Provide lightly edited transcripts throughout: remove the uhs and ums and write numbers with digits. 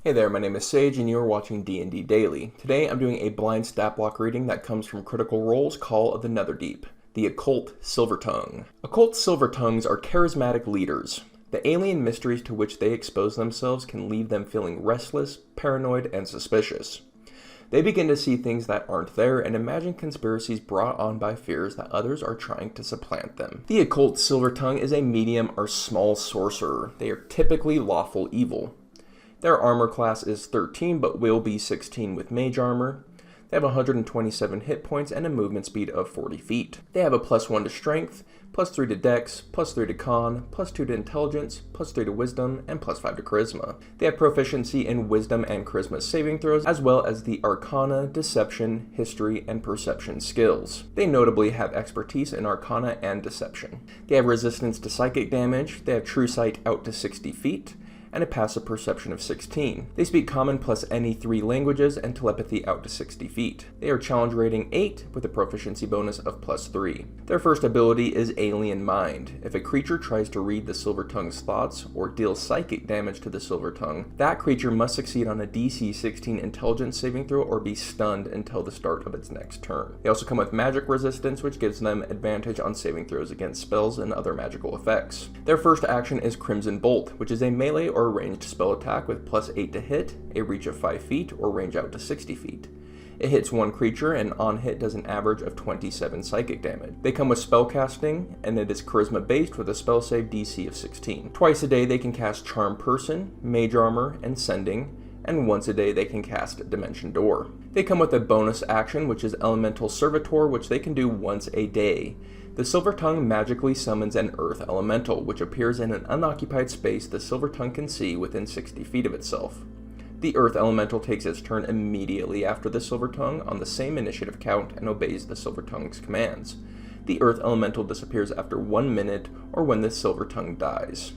Hey there, my name is Sage and you are watching D&D Daily. Today I'm doing a blind stat block reading that comes from Critical Role's Call of the Netherdeep, the Occult Silvertongue. Occult Silvertongues are charismatic leaders. The alien mysteries to which they expose themselves can leave them feeling restless, paranoid, and suspicious. They begin to see things that aren't there and imagine conspiracies brought on by fears that others are trying to supplant them. The Occult Silvertongue is a medium or small sorcerer. They are typically lawful evil. Their armor class is 13, but will be 16 with mage armor. They have 127 hit points and a movement speed of 40 feet. They have a +1 to strength, +3 to dex, +3 to con, +2 to intelligence, +3 to wisdom, and +5 to charisma. They have proficiency in wisdom and charisma saving throws, as well as the arcana, deception, history, and perception skills. They notably have expertise in arcana and deception. They have resistance to psychic damage. They have true sight out to 60 feet. And a passive perception of 16. They speak common plus any 3 languages and telepathy out to 60 feet. They are challenge rating 8 with a proficiency bonus of +3. Their first ability is Alien Mind. If a creature tries to read the Silvertongue's thoughts or deal psychic damage to the Silvertongue, that creature must succeed on a DC 16 intelligence saving throw or be stunned until the start of its next turn. They also come with magic resistance, which gives them advantage on saving throws against spells and other magical effects. Their first action is Crimson Bolt, which is a melee or ranged spell attack with +8 to hit, a reach of 5 feet, or range out to 60 feet. It hits one creature and on hit does an average of 27 psychic damage. They come with spellcasting, and it is charisma based with a spell save DC of 16. Twice a day they can cast Charm Person, Mage Armor, and Sending, and once a day they can cast Dimension Door. They come with a bonus action, which is Elemental Servitor, which they can do once a day. The Silvertongue magically summons an Earth Elemental, which appears in an unoccupied space the Silvertongue can see within 60 feet of itself. The Earth Elemental takes its turn immediately after the Silvertongue on the same initiative count and obeys the Silvertongue's commands. The Earth Elemental disappears after 1 minute or when the Silvertongue dies.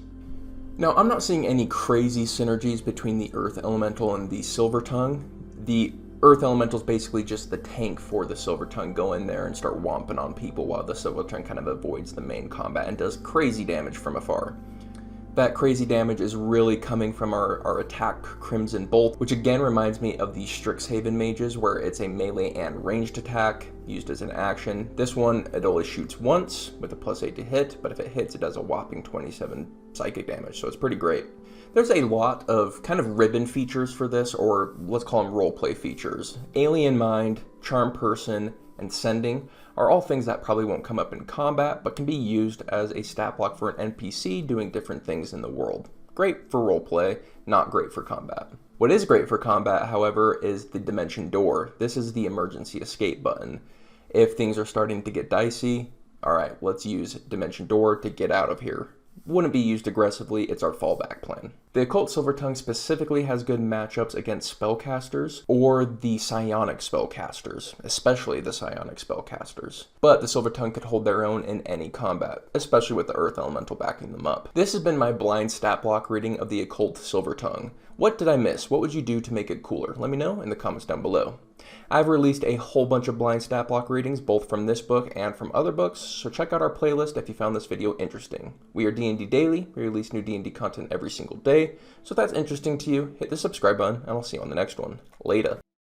Now, I'm not seeing any crazy synergies between the Earth Elemental and the Silvertongue. The Earth Elemental is basically just the tank for the Silvertongue. Go in there and start whomping on people while the Silvertongue kind of avoids the main combat and does crazy damage from afar. That crazy damage is really coming from our attack Crimson Bolt, which again reminds me of the Strixhaven mages where it's a melee and ranged attack used as an action. This one, it only shoots once with a +8 to hit, but if it hits, it does a whopping 27 psychic damage, so it's pretty great. There's a lot of kind of ribbon features for this, or let's call them roleplay features. Alien Mind, Charm Person, and Sending are all things that probably won't come up in combat, but can be used as a stat block for an NPC doing different things in the world. Great for roleplay, not great for combat. What is great for combat, however, is the Dimension Door. This is the emergency escape button. If things are starting to get dicey, alright, let's use Dimension Door to get out of here. Wouldn't be used aggressively, it's our fallback plan. The Occult Silvertongue specifically has good matchups against spellcasters or the psionic spellcasters, especially the psionic spellcasters. But the Silvertongue could hold their own in any combat, especially with the Earth Elemental backing them up. This has been my blind stat block reading of the Occult Silvertongue. What did I miss? What would you do to make it cooler? Let me know in the comments down below. I've released a whole bunch of blind stat block readings, both from this book and from other books, so check out our playlist if you found this video interesting. We are D&D Daily. We release new D&D content every single day, so if that's interesting to you, hit the subscribe button, and I'll see you on the next one. Later.